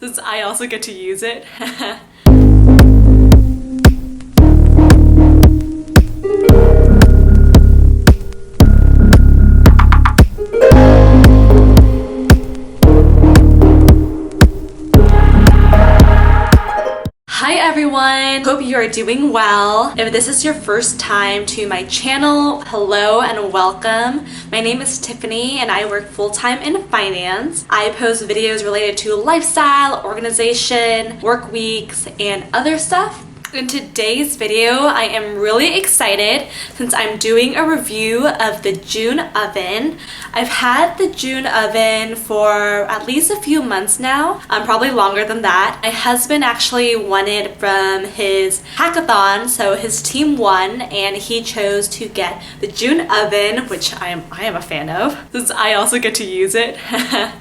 since I also get to use it. Hi everyone! Hope you are doing well. If this is your first time to my channel, hello and welcome. My name is Tiffany and I work full-time in finance. I post videos related to lifestyle, organization, work weeks, and other stuff. In today's video, I am really excited since I'm doing a review of the June oven. I've had the June oven for at least a few months now, probably longer than that. My husband actually won it from his hackathon, so his team won and he chose to get the June oven, which I am a fan of, since I also get to use it.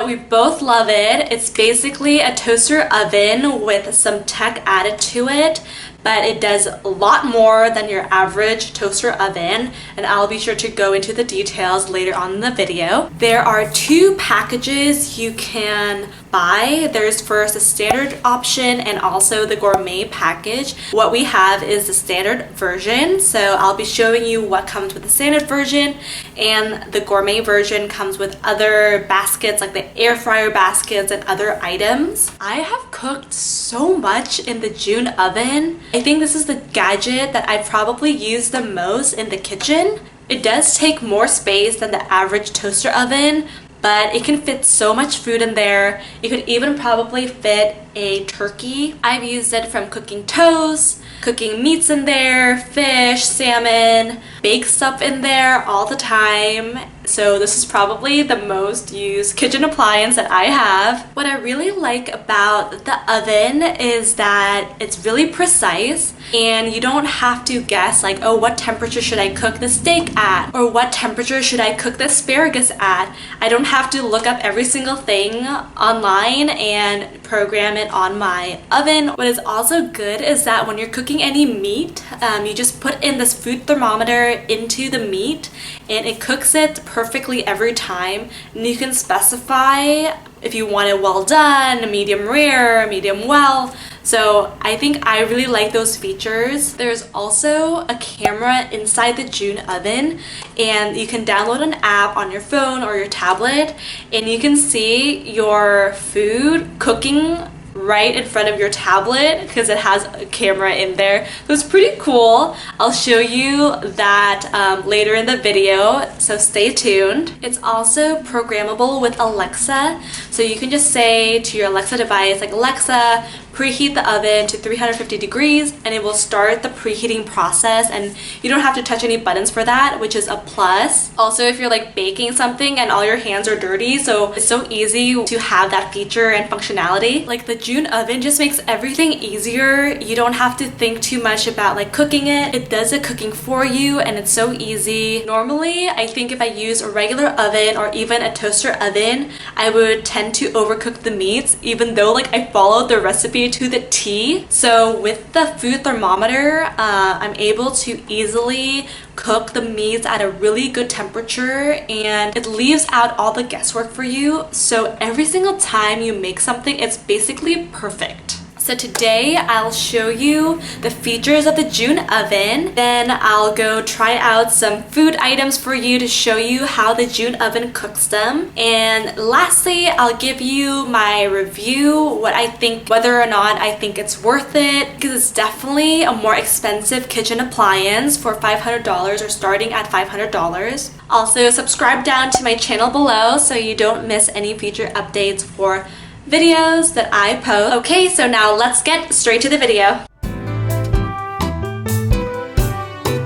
We both love it. It's basically a toaster oven with some tech added to it, but it does a lot more than your average toaster oven, and I'll be sure to go into the details later on in the video. There are two packages you can buy. There's first a standard option and also the gourmet package. What we have is the standard version, so I'll be showing you what comes with the standard version, and the gourmet version comes with other baskets like the air fryer baskets and other items. I have cooked so much in the June oven. I think this is the gadget that I probably use the most in the kitchen. It does take more space than the average toaster oven, but it can fit so much food in there. It could even probably fit a turkey. I've used it from cooking toast, cooking meats in there, fish, salmon, bake stuff in there all the time. So this is probably the most used kitchen appliance that I have. What I really like about the oven is that it's really precise and you don't have to guess like, oh, what temperature should I cook the steak at? Or what temperature should I cook the asparagus at? I don't have to look up every single thing online and program it on my oven. What is also good is that when you're cooking any meat, you just put in this food thermometer into the meat and it cooks it perfectly every time, and you can specify if you want it well done, medium rare, medium well. So I think I really like those features. There's also a camera inside the June oven, and you can download an app on your phone or your tablet and you can see your food cooking right in front of your tablet because it has a camera in there. So it's pretty cool. I'll show you that later in the video, so stay tuned. It's also programmable with Alexa, so you can just say to your Alexa device like, Alexa, preheat the oven to 350 degrees, and it will start the preheating process, and you don't have to touch any buttons for that, which is a plus. Also, if you're like baking something and all your hands are dirty, so it's so easy to have that feature and functionality. Like the June oven just makes everything easier. You don't have to think too much about like cooking it. It does the cooking for you and it's so easy. Normally, I think if I use a regular oven or even a toaster oven, I would tend to overcook the meats, even though like I followed the recipe to the T. So with the food thermometer, I'm able to easily cook the meats at a really good temperature, and it leaves out all the guesswork for you. So every single time you make something, it's basically perfect. So today I'll show you the features of the June oven, then I'll go try out some food items for you to show you how the June oven cooks them, and lastly I'll give you my review, what I think, whether or not I think it's worth it, because it's definitely a more expensive kitchen appliance for $500 or starting at $500. Also, subscribe down to my channel below so you don't miss any future updates for videos that I post. Okay, so now let's get straight to the video.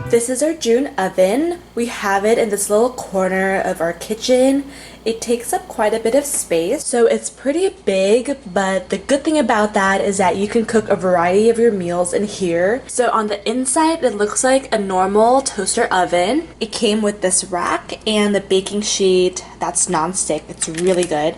This is our June oven. We have it in this little corner of our kitchen. It takes up quite a bit of space, so it's pretty big, but the good thing about that is that you can cook a variety of your meals in here. So on the inside, it looks like a normal toaster oven. It came with this rack and the baking sheet that's non-stick. It's really good.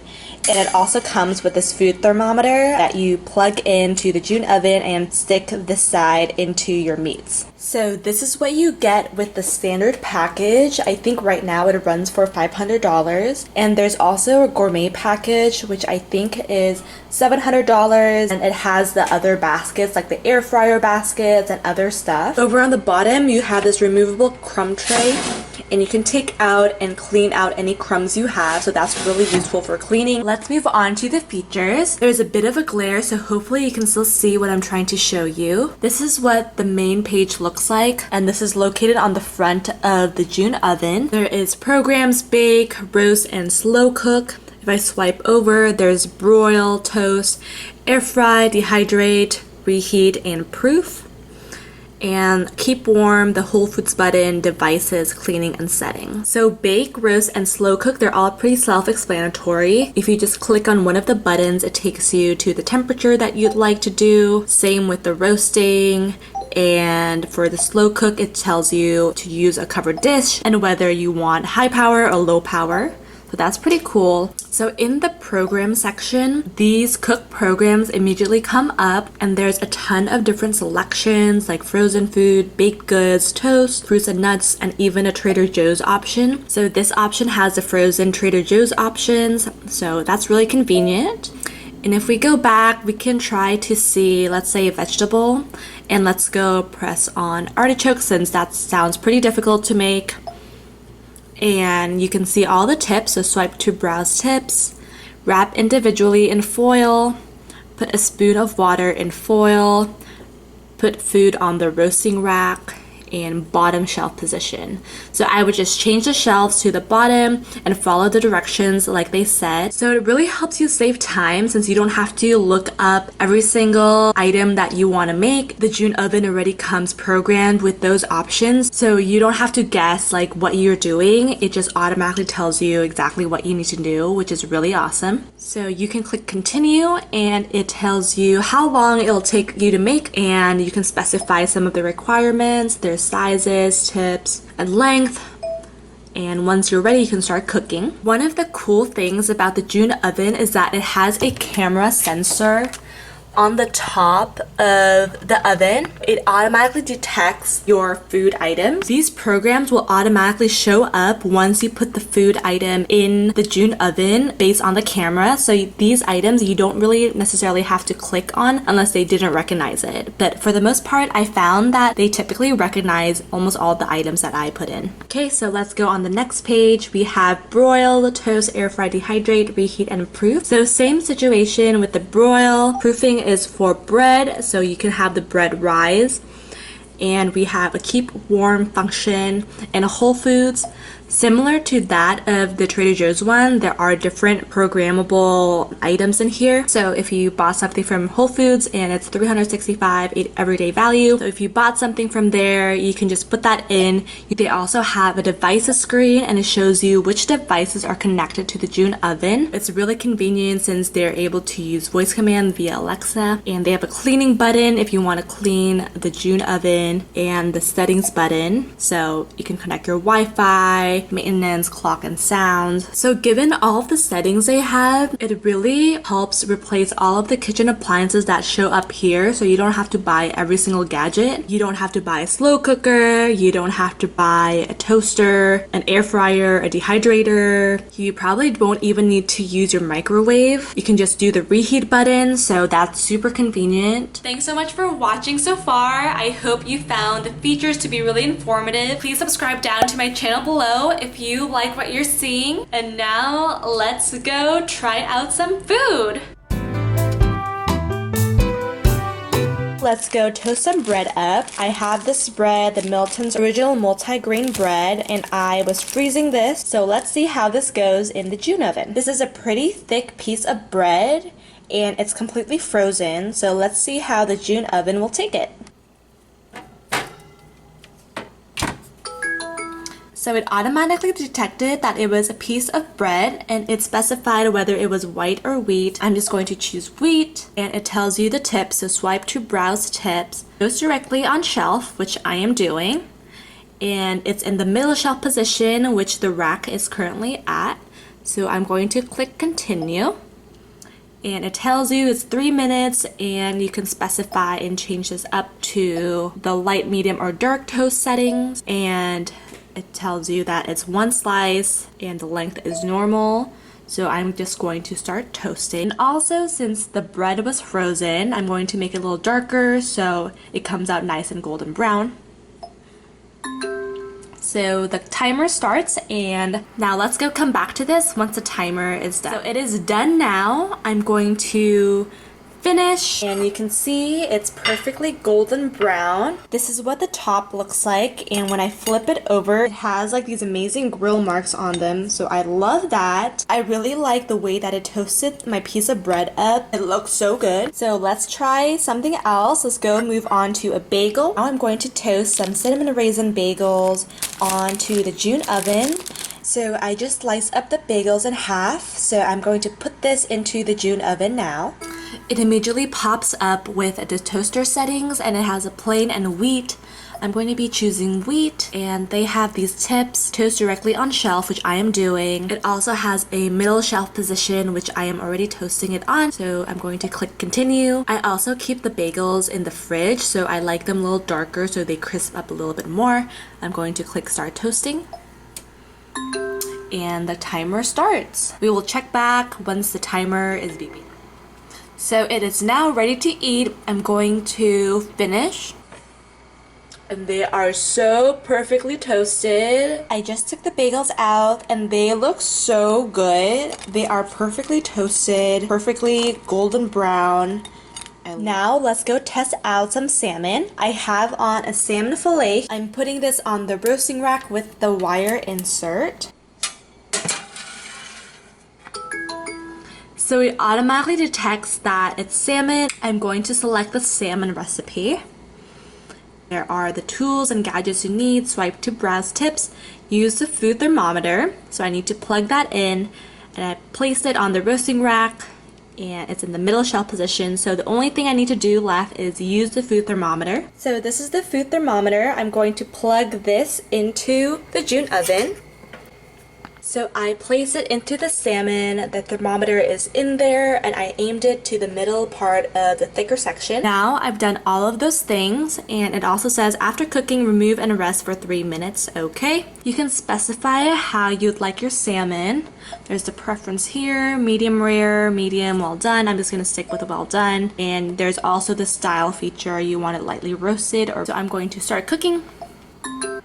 And it also comes with this food thermometer that you plug into the June oven and stick this side into your meats. So this is what you get with the standard package. I think right now it runs for $500. And there's also a gourmet package, which I think is $700. And it has the other baskets, like the air fryer baskets and other stuff. Over on the bottom, you have this removable crumb tray. And you can take out and clean out any crumbs you have, so that's really useful for cleaning. Let's move on to the features. There's a bit of a glare, so hopefully you can still see what I'm trying to show you. This is what the main page looks like, and this is located on the front of the June oven. There is programs, bake, roast, and slow cook. If I swipe over, there's broil, toast, air fry, dehydrate, reheat, and proof. And keep warm, the Whole Foods button, devices, cleaning, and setting. So bake, roast, and slow cook, they're all pretty self-explanatory. If you just click on one of the buttons, it takes you to the temperature that you'd like to do. Same with the roasting. And for the slow cook, it tells you to use a covered dish and whether you want high power or low power. So that's pretty cool. So in the program section, these cook programs immediately come up, and there's a ton of different selections like frozen food, baked goods, toast, fruits and nuts, and even a Trader Joe's option. So this option has the frozen Trader Joe's options, so that's really convenient. And if we go back, we can try to see, let's say, a vegetable, and let's go press on artichoke since that sounds pretty difficult to make. And you can see all the tips, so swipe to browse tips, wrap individually in foil, put a spoon of water in foil, put food on the roasting rack, and bottom shelf position. So I would just change the shelves to the bottom and follow the directions like they said. So it really helps you save time since you don't have to look up every single item that you want to make. The June oven already comes programmed with those options, so you don't have to guess like what you're doing. It just automatically tells you exactly what you need to do, which is really awesome. So you can click continue and it tells you how long it'll take you to make, and you can specify some of the requirements. There's sizes, tips, and length. And once you're ready, you can start cooking. One of the cool things about the June oven is that it has a camera sensor on the top of the oven. It automatically detects your food items. These programs will automatically show up once you put the food item in the June oven based on the camera. So these items you don't really necessarily have to click on unless they didn't recognize it. But for the most part, I found that they typically recognize almost all the items that I put in. Okay, so let's go on the next page. We have broil, toast, air fry, dehydrate, reheat, and proof. So same situation with the broil. Proofing is for bread, so you can have the bread rise. And we have a keep warm function and a Whole Foods. Similar to that of the Trader Joe's one, there are different programmable items in here. So if you bought something from Whole Foods and it's $365 everyday value, so if you bought something from there, you can just put that in. They also have a devices screen and it shows you which devices are connected to the June oven. It's really convenient since they're able to use voice command via Alexa, and they have a cleaning button if you want to clean the June oven, and the settings button, so you can connect your Wi-Fi, maintenance, clock, and sounds. So given all of the settings they have, it really helps replace all of the kitchen appliances that show up here, so you don't have to buy every single gadget. You don't have to buy a slow cooker, you don't have to buy a toaster, an air fryer, a dehydrator. You probably won't even need to use your microwave. You can just do the reheat button, so that's super convenient. Thanks so much for watching so far. I hope you found the features to be really informative. Please subscribe down to my channel below if you like what you're seeing. And now let's go try out some food. Let's go toast some bread up. I have this bread, the Milton's original multi-grain bread, and I was freezing this. So let's see how this goes in the June oven. This is a pretty thick piece of bread and it's completely frozen. So let's see how the June oven will take it. So it automatically detected that it was a piece of bread and it specified whether it was white or wheat. I'm just going to choose wheat, and it tells you the tips, so swipe to browse tips. It goes directly on shelf, which I am doing, and it's in the middle shelf position, which the rack is currently at. So I'm going to click continue. and it tells you it's 3 minutes, and you can specify and change this up to the light, medium, or dark toast settings, and it tells you that it's 1 slice and the length is normal. So I'm just going to start toasting. And also, since the bread was frozen, I'm going to make it a little darker so it comes out nice and golden brown. So the timer starts, and now let's go come back to this once the timer is done. So it is done now. I'm going to finish, and you can see it's perfectly golden brown. This is what the top looks like, and when I flip it over, it has like these amazing grill marks on them, so I love that. I really like the way that it toasted my piece of bread up. It looks so good. So let's try something else. Let's go move on to a bagel. Now I'm going to toast some cinnamon raisin bagels onto the June oven. So I just sliced up the bagels in half, so I'm going to put this into the June oven now. It immediately pops up with the toaster settings, and it has a plain and wheat. I'm going to be choosing wheat, and they have these tips, toast directly on shelf, which I am doing. It also has a middle shelf position, which I am already toasting it on, so I'm going to click continue. I also keep the bagels in the fridge, so I like them a little darker so they crisp up a little bit more. I'm going to click start toasting, and the timer starts. We will check back once the timer is beeping. So it is now ready to eat. I'm going to finish. And they are so perfectly toasted. I just took the bagels out, and they look so good. They are perfectly toasted, perfectly golden brown. Now let's go test out some salmon. I have on a salmon fillet. I'm putting this on the roasting rack with the wire insert. So it automatically detects that it's salmon. I'm going to select the salmon recipe. There are the tools and gadgets you need. Swipe to browse tips. Use the food thermometer. So I need to plug that in, and I placed it on the roasting rack, and it's in the middle shelf position. So the only thing I need to do left is use the food thermometer. So this is the food thermometer. I'm going to plug this into the June oven. So I place it into the salmon, the thermometer is in there, and I aimed it to the middle part of the thicker section. Now I've done all of those things, and it also says after cooking, remove and rest for 3 minutes. Okay. You can specify how you'd like your salmon. There's the preference here, medium rare, medium, well done. I'm just going to stick with the well done. And there's also the style feature. You want it lightly roasted, or so I'm going to start cooking.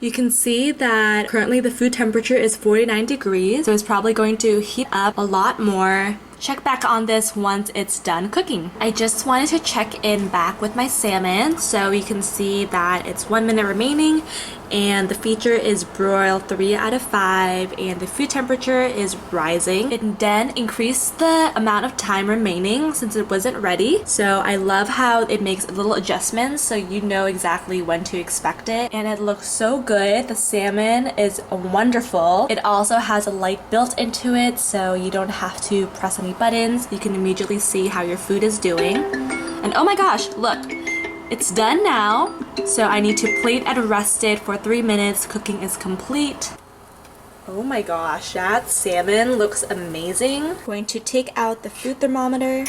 You can see that currently the food temperature is 49 degrees, so it's probably going to heat up a lot more. Check back on this once it's done cooking. I just wanted to check in back with my salmon, so you can see that it's 1 minute remaining, and the feature is broiled 3 out of 5, and the food temperature is rising. It then increased the amount of time remaining since it wasn't ready. So I love how it makes little adjustments so you know exactly when to expect it, and it looks so good. The salmon is wonderful. It also has a light built into it, so you don't have to press any buttons. You can immediately see how your food is doing. And oh my gosh, look, it's done now. So I need to plate and rest it for 3 minutes. Cooking is complete. Oh my gosh, that salmon looks amazing. Going to take out the food thermometer.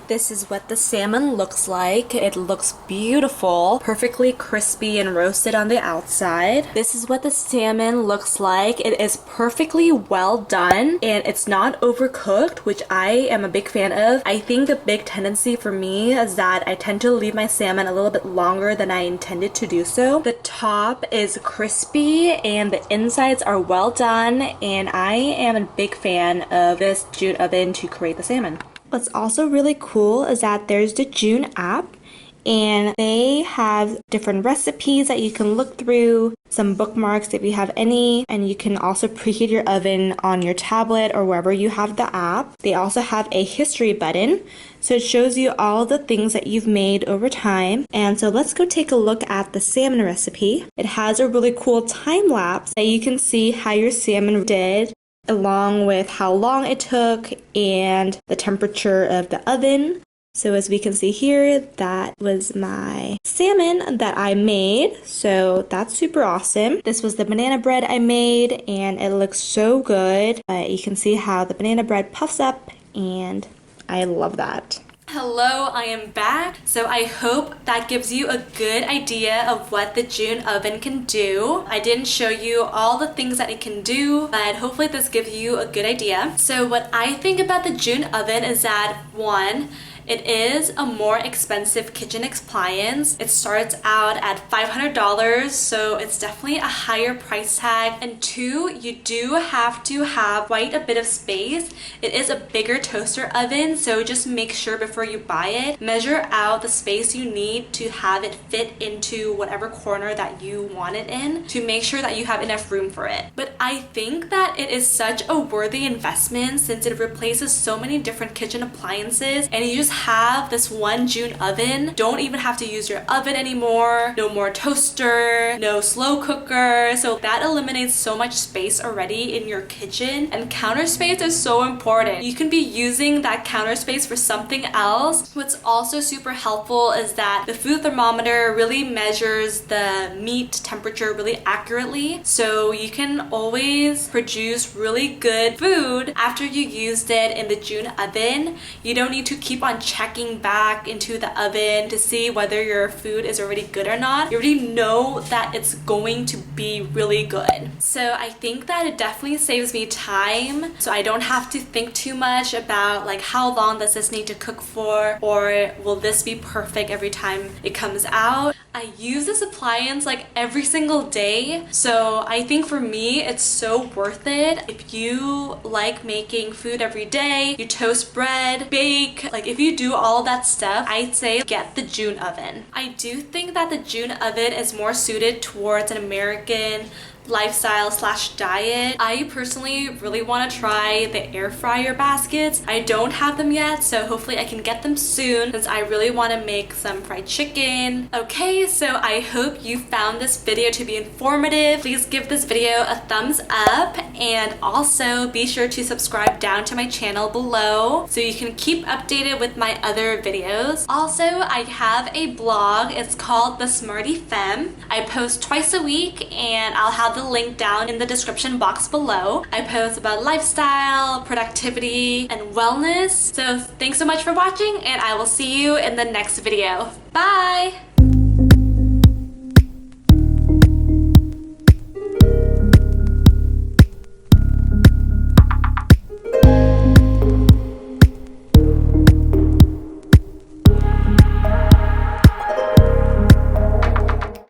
This is what the salmon looks like. It looks beautiful, perfectly crispy and roasted on the outside. This is what the salmon looks like. It is perfectly well done, and it's not overcooked, which I am a big fan of. I think the big tendency for me is that I tend to leave my salmon a little bit longer than I intended to do so. The top is crispy and the insides are well done, and I am a big fan of this June oven to create the salmon. What's also really cool is that there's the June app, and they have different recipes that you can look through, some bookmarks if you have any, and you can also preheat your oven on your tablet or wherever you have the app. They also have a history button, so it shows you all the things that you've made over time. And so let's go take a look at the salmon recipe. It has a really cool time lapse that you can see how your salmon did, along with how long it took and the temperature of the oven. So as we can see here, that was my salmon that I made. So that's super awesome. This was the banana bread I made, and it looks so good. You can see how the banana bread puffs up, and I love that. Hello, I am back. So I hope that gives you a good idea of what the June oven can do. I didn't show you all the things that it can do, but hopefully this gives you a good idea. So what I think about the June oven is that, one, it is a more expensive kitchen appliance. It starts out at $500, so it's definitely a higher price tag. And two, you do have to have quite a bit of space. It is a bigger toaster oven, so just make sure before you buy it, measure out the space you need to have it fit into whatever corner that you want it in to make sure that you have enough room for it. But I think that it is such a worthy investment since it replaces so many different kitchen appliances, and you just have this one June oven. Don't even have to use your oven anymore. No more toaster, no slow cooker. So that eliminates so much space already in your kitchen, and counter space is so important. You can be using that counter space for something else. What's also super helpful is that the food thermometer really measures the meat temperature really accurately, so you can always produce really good food after you used it in the June oven. You don't need to keep on checking back into the oven to see whether your food is already good or not. You already know that it's going to be really good. So I think that it definitely saves me time, so I don't have to think too much about like how long does this need to cook for, or will this be perfect every time it comes out. I use this appliance like every single day, so I think for me it's so worth it. If you like making food every day, you toast bread, bake, like if you do all that stuff, I'd say get the June oven. I do think that the June oven is more suited towards an American lifestyle / diet. I personally really want to try the air fryer baskets. I don't have them yet, so hopefully I can get them soon since I really want to make some fried chicken. Okay, so I hope you found this video to be informative. Please give this video a thumbs up, and also be sure to subscribe down to my channel below so you can keep updated with my other videos. Also, I have a blog. It's called The Smarty Femme. I post twice a week, and I'll have the link down in the description box below. I post about lifestyle, productivity, and wellness. So thanks so much for watching, and I will see you in the next video. Bye!